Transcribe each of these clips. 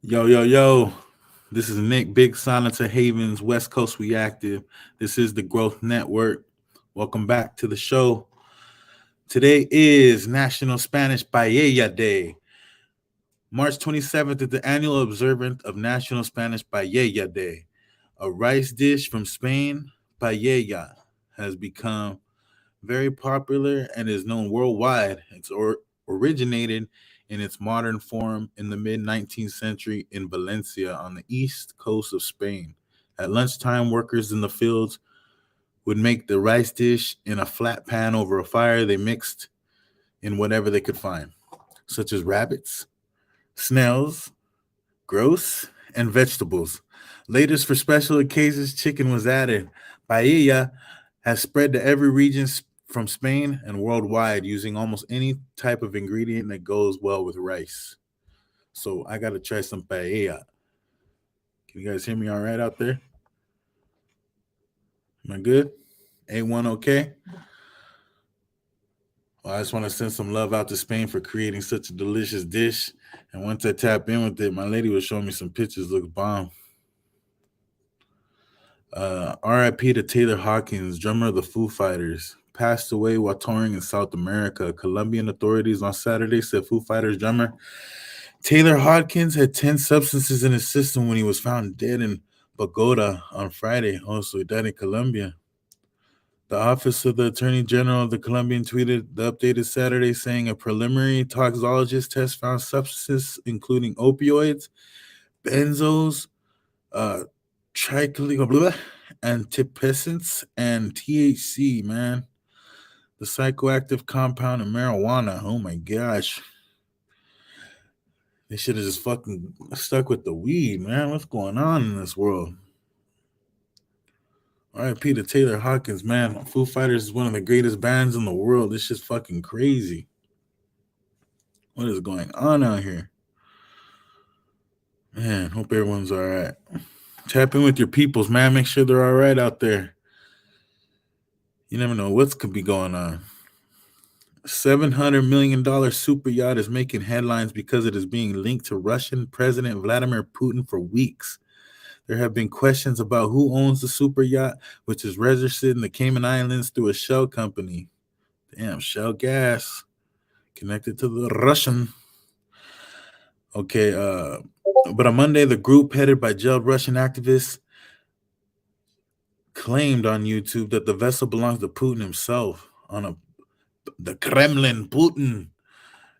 Yo, yo, yo. This is Nick, Big Silencer Havens, West Coast Reactive. This is the Growth Network. Welcome back to the show. Today is National Spanish Paella Day. March 27th is the annual observance of National Spanish Paella Day. A rice dish from Spain, paella, has become very popular and is known worldwide. Originated in its modern form in the mid 19th century in Valencia on the east coast of Spain. At lunchtime, workers in the fields would make the rice dish in a flat pan over a fire. They mixed in whatever they could find, such as rabbits, snails, grouse, and vegetables. Later, for special occasions, chicken was added. Paella has spread to every region from Spain and worldwide using almost any type of ingredient that goes well with rice. So I got to try some paella. Can you guys hear me all right out there? Am I good? A1 okay? Well, I just want to send some love out to Spain for creating such a delicious dish. And once I tap in with it, my lady was showing me some pictures. Looks bomb. RIP to Taylor Hawkins, drummer of the Foo Fighters, passed away while touring in South America. Colombian authorities on Saturday said Foo Fighters drummer Taylor Hawkins had 10 substances in his system when he was found dead in Bogota on Friday. Also, he died in Colombia. The Office of the Attorney General of the Colombian tweeted the updated Saturday saying a preliminary toxicologist test found substances including opioids, benzos, uh, tricyclic antipessants, and THC, man. The psychoactive compound in marijuana. Oh my gosh. They should have just fucking stuck with the weed, man. What's going on in this world? All right, Peter Taylor Hawkins, man. Foo Fighters is one of the greatest bands in the world. This shit's fucking crazy. What is going on out here? Man, hope everyone's all right. Tap in with your peoples, man. Make sure they're all right out there. You never know what could be going on. $700 million super yacht is making headlines because it is being linked to Russian President Vladimir Putin for weeks. There have been questions about who owns the super yacht, which is registered in the Cayman Islands through a shell company. Damn, Shell Gas connected to the Russian. Okay, but on Monday, the group headed by jailed Russian activists claimed on YouTube that the vessel belongs to Putin himself. The Kremlin, Putin.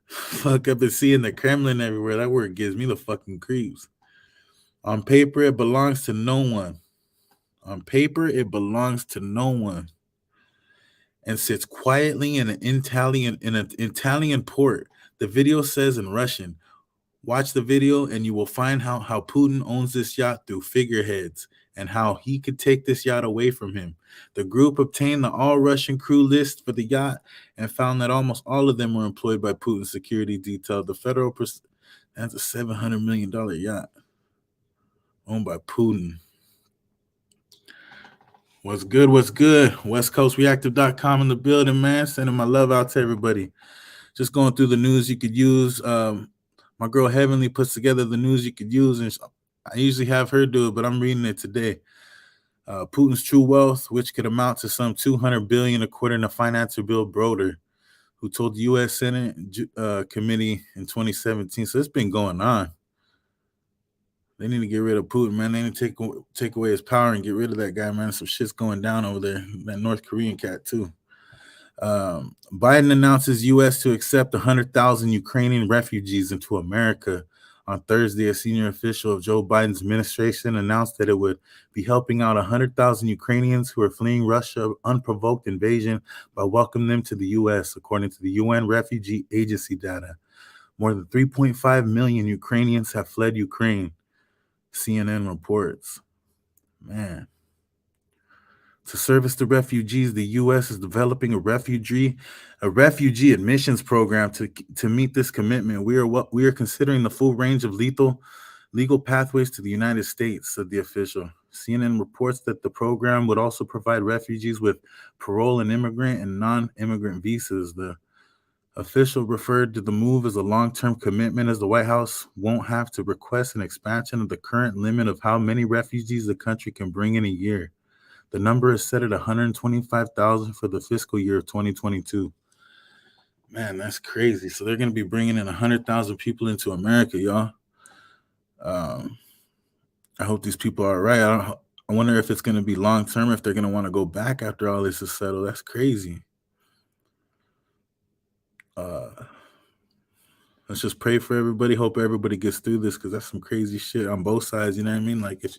Fuck, I've been seeing the Kremlin everywhere. That word gives me the fucking creeps. On paper, it belongs to no one. On paper, it belongs to no one. And sits quietly in an Italian port. The video says in Russian, watch the video and you will find how Putin owns this yacht through figureheads and how he could take this yacht away from him. The group obtained the all-Russian crew list for the yacht and found that almost all of them were employed by Putin's security detail. The federal that's a $700 million yacht owned by Putin. What's good? What's good? WestCoastReactive.com in the building, man. Sending my love out to everybody. Just going through the news you could use. My girl Heavenly puts together the news you could use, and I usually have her do it, but I'm reading it today. Putin's true wealth, which could amount to some $200 billion, according to financier Bill Broder, who told the U.S. Senate committee in 2017. So it's been going on. They need to get rid of Putin, man. They need to take away his power and get rid of that guy, man. Some shit's going down over there. That North Korean cat, too. Biden announces U.S. to accept 100,000 Ukrainian refugees into America. On Thursday, a senior official of Joe Biden's administration announced that it would be helping out 100,000 Ukrainians who are fleeing Russia's unprovoked invasion by welcoming them to the U.S., according to the UN Refugee Agency data. More than 3.5 million Ukrainians have fled Ukraine, CNN reports. Man. To service the refugees, the U.S. is developing a refugee admissions program to meet this commitment. We are considering the full range of legal pathways to the United States, said the official. CNN reports that the program would also provide refugees with parole and immigrant and non-immigrant visas. The Official referred to the move as a long-term commitment as the White House won't have to request an expansion of the current limit of how many refugees the country can bring in a year. The number is set at 125,000 for the fiscal year of 2022. Man, that's crazy. So they're going to be bringing in 100,000 people into America, y'all. I hope these people are right. I wonder if it's going to be long-term, if they're going to want to go back after all this is settled. That's crazy. Let's just pray for everybody. Hope everybody gets through this, because that's some crazy shit on both sides. You know what I mean? Like, if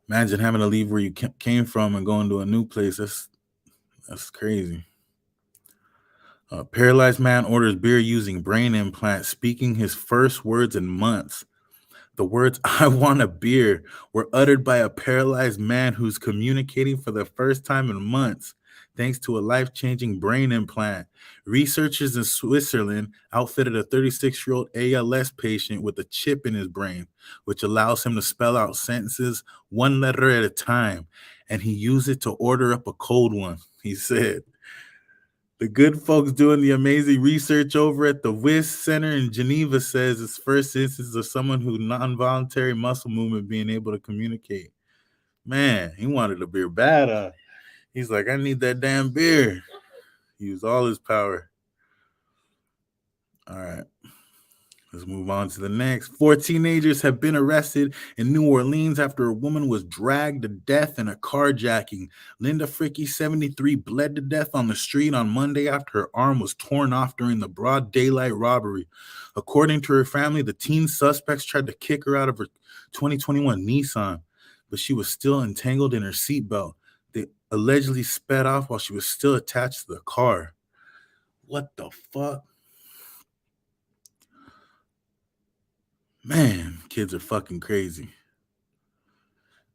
imagine having to leave where you came from and going to a new place. That's crazy. Paralyzed man orders beer using brain implant, speaking his first words in months. The words, "I want a beer," were uttered by a paralyzed man who's communicating for the first time in months, thanks to a life-changing brain implant. Researchers in Switzerland outfitted a 36-year-old ALS patient with a chip in his brain, which allows him to spell out sentences one letter at a time, and he used it to order up a cold one, he said. The good folks doing the amazing research over at the WIS Center in Geneva says it's first instance of someone who non-voluntary muscle movement being able to communicate. Man, he wanted a beer bad. He's like, I need that damn beer. He used all his power. All right. Let's move on to the next. 4 teenagers have been arrested in New Orleans after a woman was dragged to death in a carjacking. Linda Fricky, 73, bled to death on the street on Monday after her arm was torn off during the broad daylight robbery. According to her family, the teen suspects tried to kick her out of her 2021 Nissan, but she was still entangled in her seatbelt. They allegedly sped off while she was still attached to the car. What the fuck? Man, kids are fucking crazy.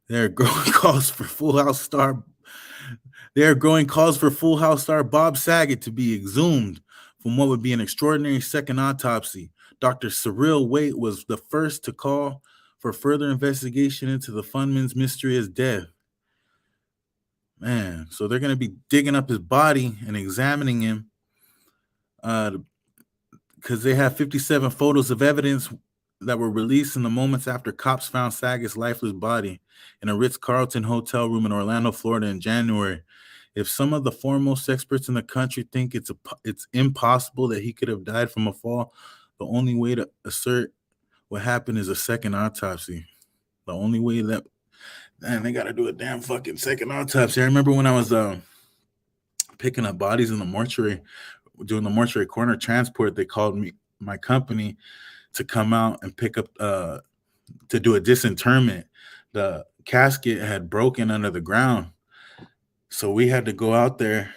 There are growing calls for Full House star Bob Saget to be exhumed from what would be an extraordinary second autopsy. Dr. Cyril Waite was the first to call for further investigation into the funman's mysterious death. Man, so they're going to be digging up his body and examining him because they have 57 photos of evidence that were released in the moments after cops found Saget's lifeless body in a Ritz-Carlton hotel room in Orlando, Florida in January. If some of the foremost experts in the country think it's impossible that he could have died from a fall, the only way to assert what happened is a second autopsy. The only way that, man, they got to do a damn fucking second autopsy. I remember when I was picking up bodies in the mortuary, doing the mortuary corner transport, they called my company to come out and pick up to do a disinterment. The casket had broken under the ground, so we had to go out there,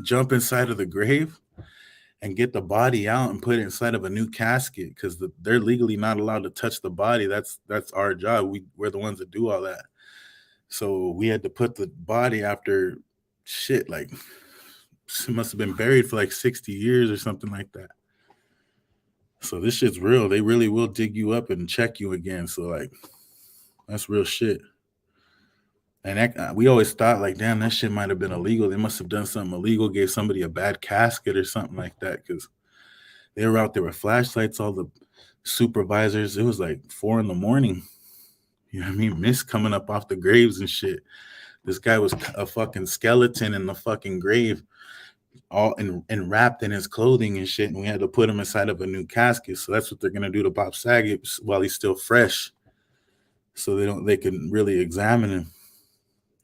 jump inside of the grave, and get the body out and put it inside of a new casket, because they're legally not allowed to touch the body. That's our job. We're the ones that do all that. So we had to put the body after shit, like it must have been buried for like 60 years or something like that. So this shit's real. They really will dig you up and check you again. So like, that's real shit. And we always thought like, damn, that shit might have been illegal. They must have done something illegal, gave somebody a bad casket or something like that, because they were out there with flashlights, all the supervisors. It was like 4 a.m. You know what I mean? Mist coming up off the graves and shit. This guy was a fucking skeleton in the fucking grave, all wrapped in his clothing and shit, and we had to put him inside of a new casket. So that's what they're gonna do to Bob Saget while he's still fresh, so they can really examine him.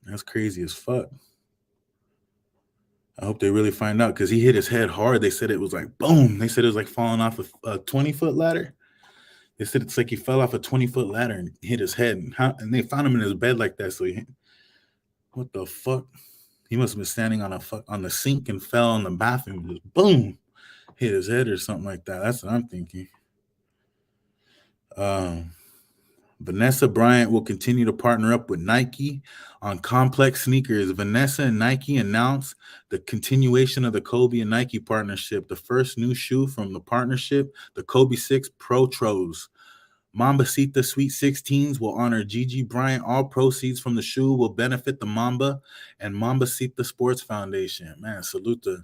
That's crazy as fuck. I hope they really find out, because he hit his head hard. They said it was like boom. They said it was like falling off a 20-foot ladder. They said it's like he fell off a 20-foot ladder and hit his head, and they found him in his bed like that. So what the fuck? He must have been standing on the sink and fell on the bathroom. Just boom, hit his head or something like that. That's what I'm thinking. Vanessa Bryant will continue to partner up with Nike on complex sneakers. Vanessa and Nike announced the continuation of the Kobe and Nike partnership. The first new shoe from the partnership, the Kobe 6 Pro Tros. Mambacita Sweet 16s will honor Gigi Bryant. All proceeds from the shoe will benefit the Mamba and Mambacita Sports Foundation. Man, salute to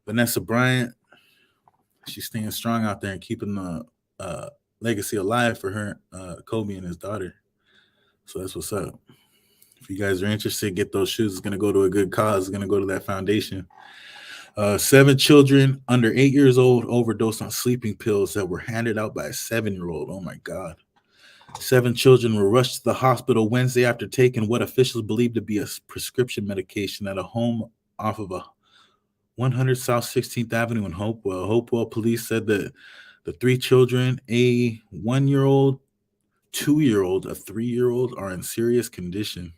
Vanessa Bryant. She's staying strong out there and keeping the legacy alive for her, Kobe and his daughter. So that's what's up. If you guys are interested, get those shoes. It's going to go to a good cause. It's going to go to that foundation. 7 children under 8 years old overdosed on sleeping pills that were handed out by a 7-year-old. Oh my God. 7 children were rushed to the hospital Wednesday after taking what officials believe to be a prescription medication at a home off of a 100 South 16th Avenue in Hopewell. Hopewell police said that the 3 children, a 1-year-old, 2-year-old, a 3-year-old, are in serious condition.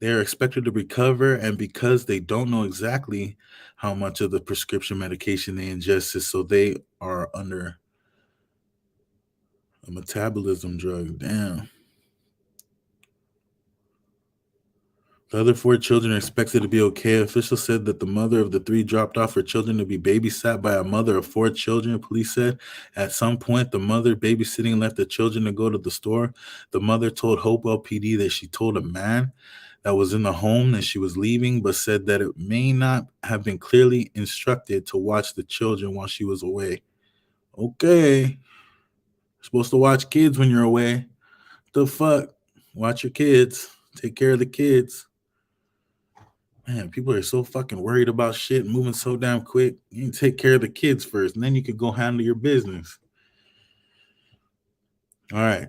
They are expected to recover, and because they don't know exactly how much of the prescription medication they ingested, so they are under a metabolism drug. Damn. The other 4 children are expected to be okay. Officials said that the mother of the 3 dropped off her children to be babysat by a mother of 4 children. Police said at some point the mother babysitting left the children to go to the store. The mother told Hopewell PD that she told a man that was in the home that she was leaving, but said that it may not have been clearly instructed to watch the children while she was away. Okay. You're supposed to watch kids when you're away. The fuck? Watch your kids. Take care of the kids. Man, people are so fucking worried about shit moving so damn quick. You need to take care of the kids first, and then you can go handle your business. All right.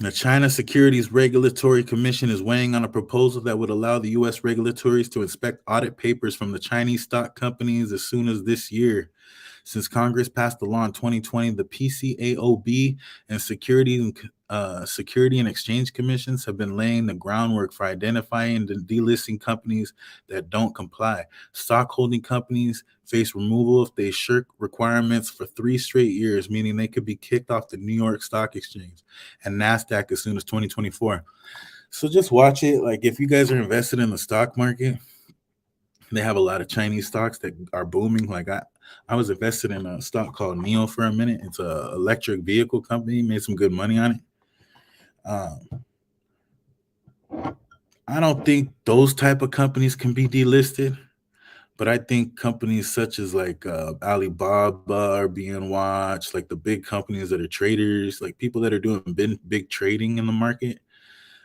The China Securities Regulatory Commission is weighing on a proposal that would allow the U.S. regulators to inspect audit papers from the Chinese stock companies as soon as this year. Since Congress passed the law in 2020, the PCAOB and Security and Exchange Commissions have been laying the groundwork for identifying and delisting companies that don't comply. Stockholding companies face removal if they shirk requirements for 3 straight years, meaning they could be kicked off the New York Stock Exchange and NASDAQ as soon as 2024. So just watch it. Like, if you guys are invested in the stock market, they have a lot of Chinese stocks that are booming. Like, I was invested in a stock called NIO for a minute. It's an electric vehicle company. Made some good money on it. I don't think those type of companies can be delisted, but I think companies such as like Alibaba are being watched, like the big companies that are traders, like people that are doing big trading in the market.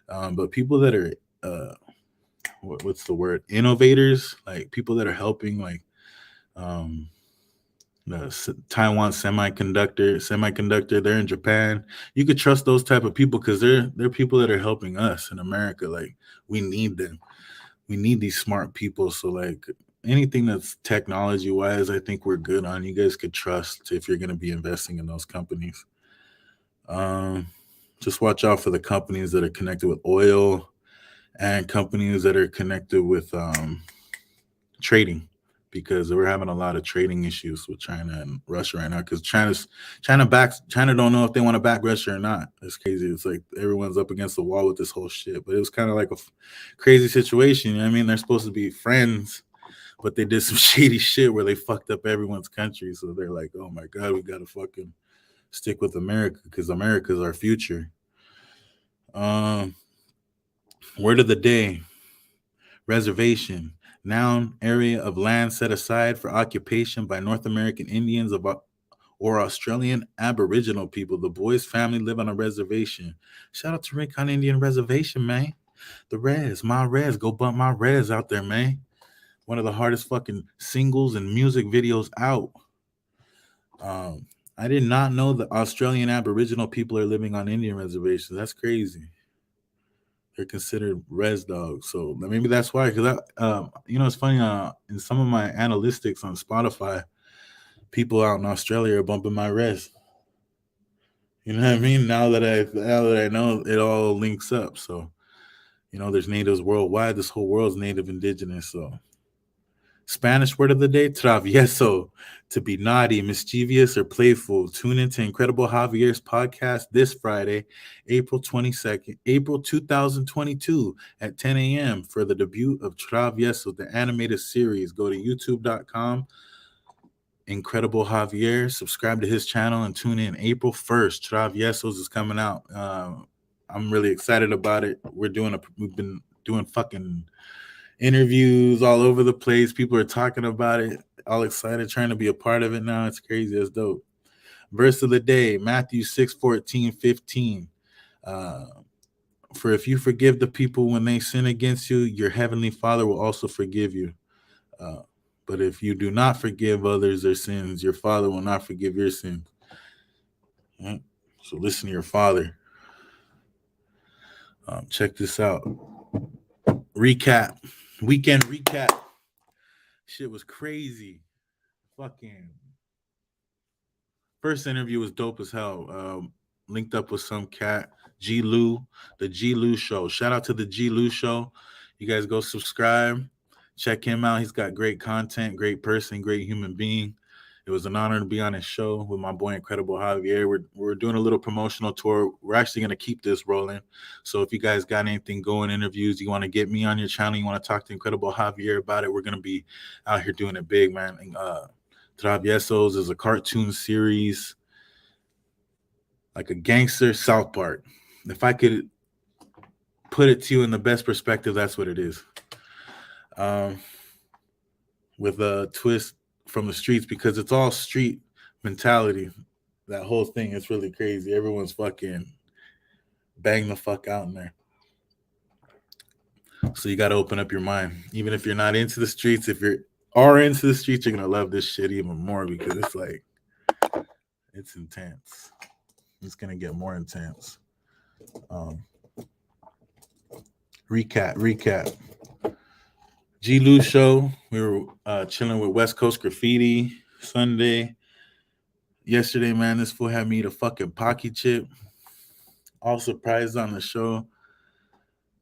But people that are what's the word? Innovators, like people that are helping, like the Taiwan semiconductor, they're in Japan. You could trust those type of people because they're people that are helping us in America. Like, we need them. We need these smart people. So like anything that's technology wise, I think we're good on. You guys could trust if you're going to be investing in those companies. Just watch out for the companies that are connected with oil and companies that are connected with trading, because we're having a lot of trading issues with China and Russia right now. Because China don't know if they want to back Russia or not. It's crazy. It's like everyone's up against the wall with this whole shit. But it was kind of like a crazy situation. You know what I mean? They're supposed to be friends, but they did some shady shit where they fucked up everyone's country. So they're like, oh my God, we gotta fucking stick with America because America's our future. Word of the day: reservation. Noun, area of land set aside for occupation by North American Indians or Australian Aboriginal people. The boys' family live on a reservation. Shout out to Rincon Indian Reservation, man. The Res, my Res. Go bump my Res out there, man. One of the hardest fucking singles and music videos out. I did not know that Australian Aboriginal people are living on Indian reservations. That's crazy. They're considered res dogs, so maybe that's why. Because it's funny. In some of my analytics on Spotify, people out in Australia are bumping my res. You know what I mean? Now that I know, it all links up. So, there's natives worldwide. This whole world's native indigenous. So, Spanish word of the day: travieso. To be naughty, mischievous, or playful. Tune into Incredible Javier's podcast this Friday, April 22nd, April 2022 at 10 a.m. for the debut of Traviesos, the animated series. Go to youtube.com, Incredible Javier. Subscribe to his channel and tune in April 1st. Traviesos is coming out. I'm really excited about it. We've been doing fucking interviews all over the place. People are talking about it. all excited, trying to be a part of it now. It's crazy. It's dope. Verse of the day, Matthew 6:14-15. For if you forgive the people when they sin against you, your heavenly Father will also forgive you. Uh, but if you do not forgive others their sins, your Father will not forgive your sins. Right? So listen to your Father. Check this out. Recap. Weekend recap. Shit was crazy. Fucking first interview was dope as hell. Linked up with some cat, G Lou, the G Lou Show. Shout out to the G Lou Show. You guys go subscribe, check him out. He's got great content, great person, great human being. It was an honor to be on his show with my boy Incredible Javier. We're doing a little promotional tour. We're actually going to keep this rolling. So if you guys got anything going, interviews, you want to get me on your channel, you want to talk to Incredible Javier about it, we're going to be out here doing it big, man. And, Traviesos is a cartoon series, like a gangster South Park. If I could put it to you in the best perspective, that's what it is. With a twist from the streets, because it's all street mentality. That whole thing is really crazy. Everyone's fucking bang the fuck out in there. So you got to open up your mind. Even if you're not into the streets, if you are into the streets, you're going to love this shit even more, because it's like, it's intense. It's going to get more intense. Recap. G Lou Show. We were chilling with West Coast Graffiti Sunday. Yesterday, man, this fool had me eat a fucking Pocky chip. All surprised on the show.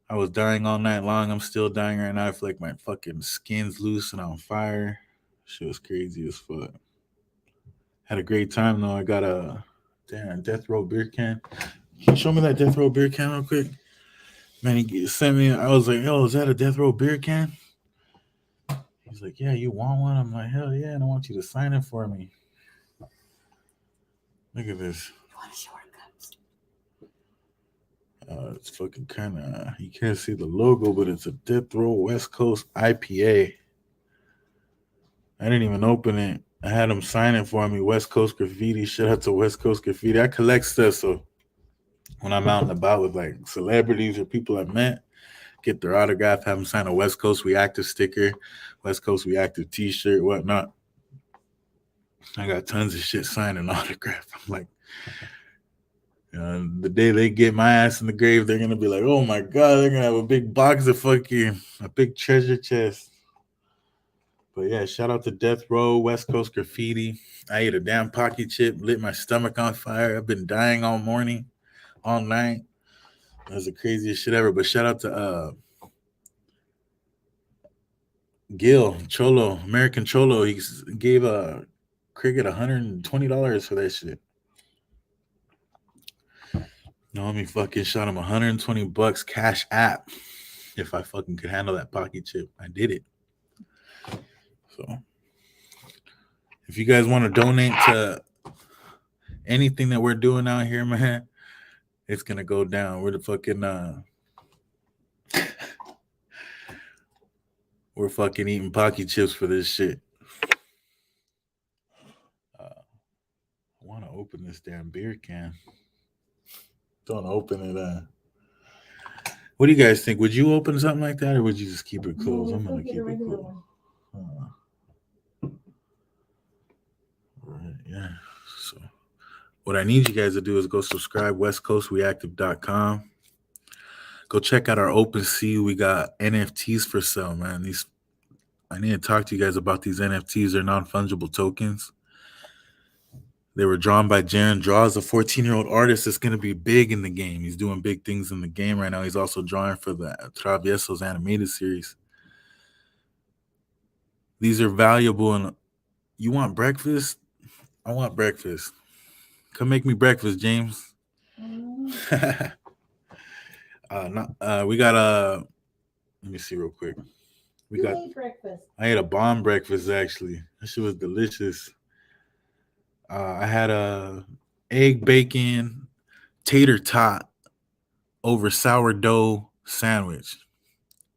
I was dying all night long. I'm still dying right now. I feel like my fucking skin's loose and on fire. Shit was crazy as fuck. Had a great time though. I got a Death Row beer can. Can you show me that Death Row beer can real quick? Man, he sent me. I was like, "Yo, is that a Death Row beer can?" He's like, "Yeah, you want one?" I'm like, "Hell yeah, and I want you to sign it for me." Look at this. It's fucking kind of, you can't see the logo, but it's a Death Row West Coast IPA. I didn't even open it. I had him sign it for me. West Coast Graffiti. Shout out to West Coast Graffiti. I collect stuff, so when I'm out and about with like celebrities or people I've met, get their autograph, have them sign a West Coast We Active sticker, West Coast We Active t-shirt, whatnot. I got tons of shit signed and autographed. I'm like, the day they get my ass in the grave, they're gonna be like, "Oh my god," they're gonna have a big box of fucking, a big treasure chest. But yeah, shout out to Death Row, West Coast Graffiti. I ate a damn Pocky chip, lit my stomach on fire. I've been dying all morning, all night. That was the craziest shit ever. But shout out to Gil Cholo, American Cholo. He gave Cricket $120 for that shit. No, me fucking shot him $120 cash app. If I fucking could handle that Pocky chip, I did it. So if you guys want to donate to anything that we're doing out here, man, it's gonna go down. We're the fucking we're fucking eating Pocky chips for this shit. I want to open this damn beer can. Don't open it. What do you guys think? Would you open something like that, or would you just keep it closed? I'm gonna keep it closed. Right, yeah. So what I need you guys to do is go subscribe, westcoastreactive.com. Go check out our OpenSea. We got NFTs for sale, man. I need to talk to you guys about these NFTs. They're non-fungible tokens. They were drawn by Jaron Draws, a 14-year-old artist that's going to be big in the game. He's doing big things in the game right now. He's also drawing for the Traviesos animated series. These are valuable. And you want breakfast? I want breakfast. Come make me breakfast, James. We got let me see real quick. We ate breakfast. I ate a bomb breakfast, actually. That shit was delicious. I had a egg, bacon, tater tot over sourdough sandwich.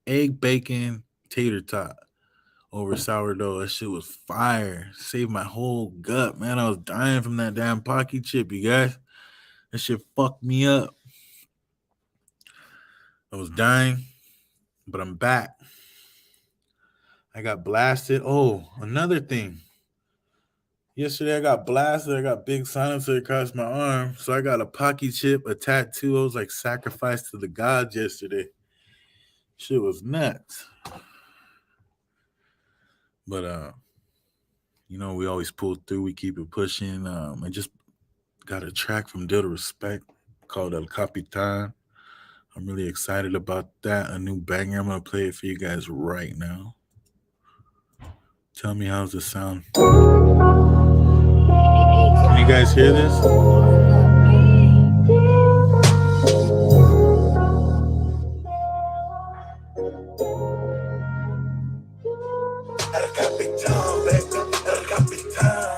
Egg, bacon, tater tot over sourdough. That shit was fire. Saved my whole gut, man. I was dying from that damn Pocky chip, you guys. That shit fucked me up. I was dying, but I'm back. I got blasted. Oh, another thing. Yesterday I got blasted. I got big silencer across my arm. So I got a Pocky chip, a tattoo. I was like sacrificed to the gods yesterday. Shit was nuts. But we always pull through. We keep it pushing. I just got a track from Deal to Respect called El Capitan. I'm really excited about that. A new banger. I'm gonna play it for you guys right now. Tell me how's the sound. Can you guys hear this? El Capitan, baby, El Capitan,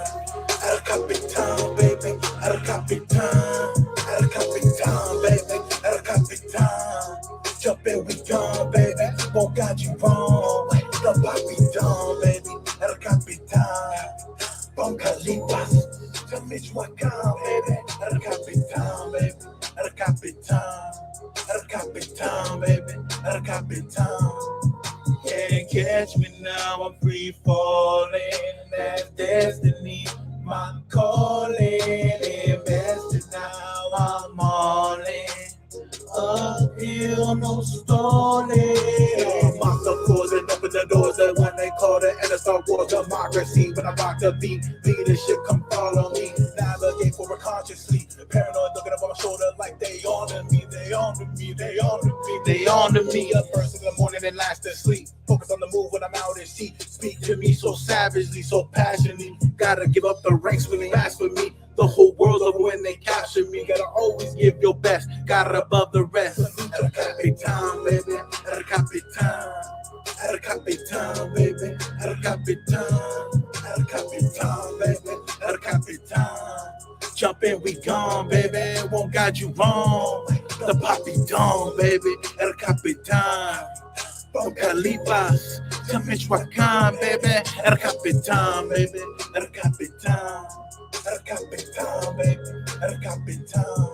El Capitan, baby, El Capitan, El Capitan, baby, El Capitan. Jump in, we gone, baby, won't got you wrong. The Capitan, baby, El Capitan. From Califas to Michoacan, baby, El Capitan, baby, El Capitan, El Capitan, baby, El Capitan. Can't catch me now, I'm free falling. That's destiny, my calling. Invested now, I'm all in. Uphill, no stalling. Monster closing open the doors that when they call the end of Star Wars democracy. When I rock the beat, leadership come follow me. Navigate forward consciously. Paranoid looking up on my shoulder like they on to me. They on to me, they on to me, they on to me. Up first in the morning and last to sleep. Focus on the move when I'm out at sea. Speak to me so savagely, so passionately. Gotta give up the ranks when they ask for me. The whole world's over when they capture me. Gotta always give your best. Got it above the rest. El Capitan, baby. El Capitan. El Capitan, baby. El Capitan. El Capitan, baby. El Capitan. Jump in, we gone, baby. Won't guide you wrong. The Poppy Dawn, baby. El Capitan. From Califas to Michoacan, baby. El Capitan, baby. El Capitan. El Capitan, baby. El Capitan.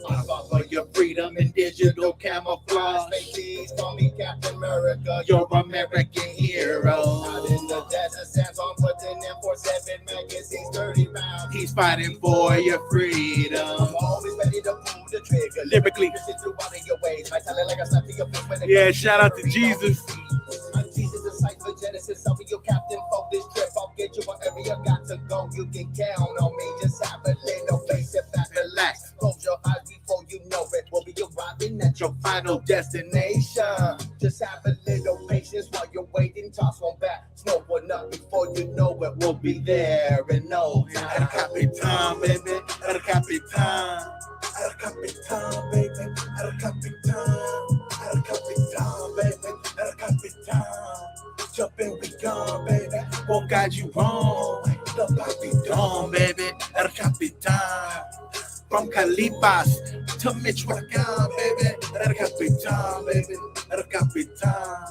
I fought for your freedom in digital camouflage. Please call me Captain America. You're American hero. Out in the desert, sands on putting in 4-7 magazines, 30 pounds. He's fighting for your freedom. I'm always ready to pull the trigger. Lyrically, your ways. Like a slap to your face when yeah, shout out to Jesus. Jesus is sight for Genesis. I'll be your captain for this trip. I'll get you wherever you got to go. You can count on me. Just have a little face if that relax. Close your eyes before you know it. We'll be arriving at your final destination. Just have a little patience while you're waiting. Toss one back, smoke one up before you know it. We'll be there in no time. El Capitan, baby. El Capitan. El Capitan, baby. El Capitan. El Capitan, baby. El Capitan. Jump in, we gone, baby. Won't guide you wrong. The Poppy Dawn, baby. El Capitan. From Califas to Michoacan, baby. El Capitan, baby. El Capitan.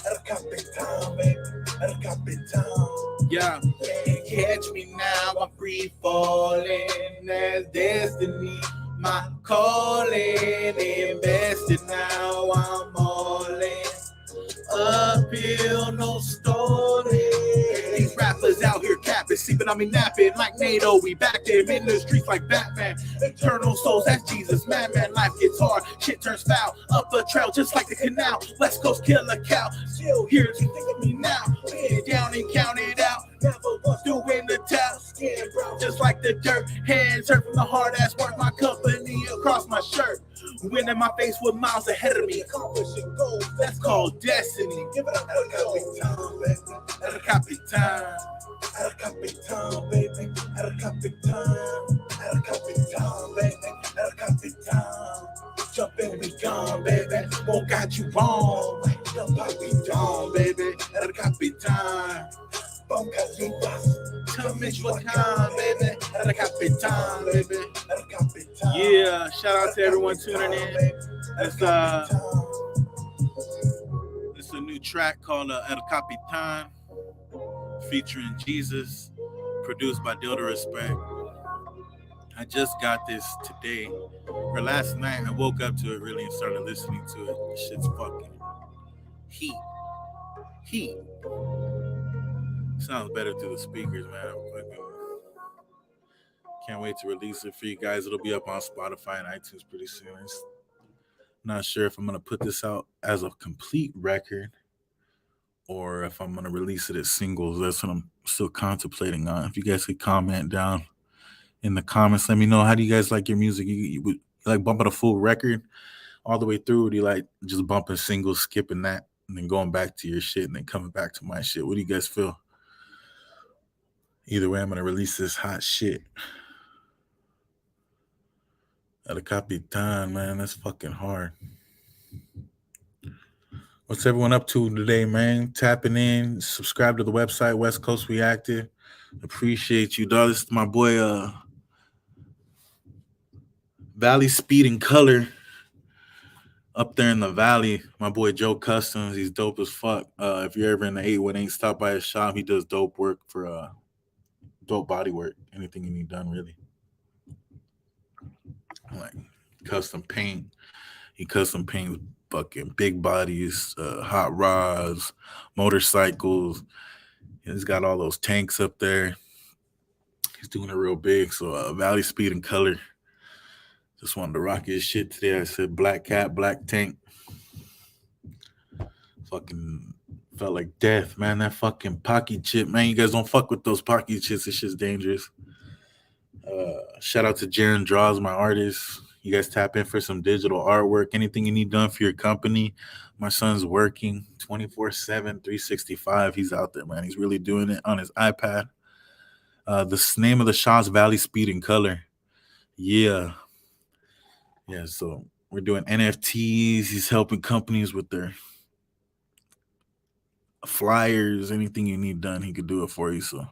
El Capitan, baby. El Capitan. Yeah. Can't catch me now, I'm free falling. That's destiny, my calling. Invested now, I'm all in. Uphill, no stalling. These rappers out here capping, sleeping on me napping like NATO. We back there in the streets like Batman. Eternal souls, that's Jesus. Madman, life gets hard, shit turns foul. Up a trail just like the canal. West Coast kill a cow. Still here to think of me now. Lay it down and count it out. Never was doing the towel. Skin brown just like the dirt. Hands hurt from the hard ass work. My company across my shirt. Wind in my face with miles ahead of me. Accomplishing goals, that's called destiny. Give it up for Capitan, baby. El Capitan. El Capitan, baby. El Capitan. El Capitan, baby. El Capitan. Jump in, we gone, baby. Won't got you wrong. The Poppy Dawn, baby. El Capitan. From Califas to Michoacan, baby. El Capitan, baby. El Capitan. Yeah, shout out to everyone tuning in. It's a new track. track called El Capitan, featuring Jesus, produced by Dilda Respect. I just got this today, or last night. I woke up to it really and started listening to it. This shit's fucking heat. Heat. Sounds better through the speakers, man. Can't wait to release it for you guys. It'll be up on Spotify and iTunes pretty soon. Not sure if I'm gonna put this out as a complete record or if I'm gonna release it as singles. That's what I'm still contemplating on. If you guys could comment down in the comments, let me know, how do you guys like your music? You like bumping a full record all the way through, or do you like just bumping singles, skipping that, and then going back to your shit and then coming back to my shit? What do you guys feel? Either way, I'm gonna release this hot shit. At a Capitan, man, that's fucking hard. What's everyone up to today, man? Tapping in, subscribe to the website, West Coast Reactive. Appreciate you, dog. This is my boy, Valley Speed and Color, up there in the valley. My boy Joe Customs, he's dope as fuck. If you're ever in the 818, stop by his shop. He does dope work for dope body work. Anything you need done, really. Like custom paint. He custom paints fucking big bodies, hot rods, motorcycles. He's got all those tanks up there. He's doing it real big. So Valley Speed and Color. Just wanted to rock his shit today. I said black cat, black tank. Fucking felt like death, man. That fucking Pocky chip, man. You guys don't fuck with those Pocky chips. This shit's dangerous. Shout out to Jaron Draws, my artist. You guys tap in for some digital artwork. Anything you need done for your company. My son's working 24/7, 365. He's out there, man. He's really doing it on his iPad. The name of the shop's Valley Speed and Color. Yeah, so we're doing NFTs. He's helping companies with their flyers. Anything you need done, he could do it for you. So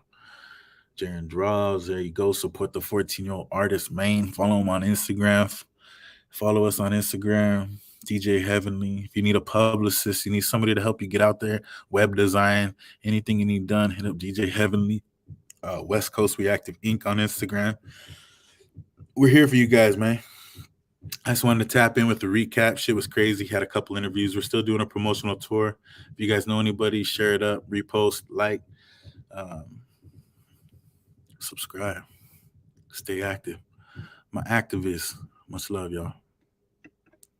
Jaron Draws, there you go. Support the 14-year-old artist, man. Follow him on Instagram. Follow us on Instagram, DJ Heavenly. If you need a publicist, you need somebody to help you get out there, web design, anything you need done, hit up DJ Heavenly. West Coast Reactive Inc. on Instagram. We're here for you guys, man. I just wanted to tap in with the recap. Shit was crazy. Had a couple interviews. We're still doing a promotional tour. If you guys know anybody, share it up, repost, like, subscribe. Stay active. My activists. Much love, y'all.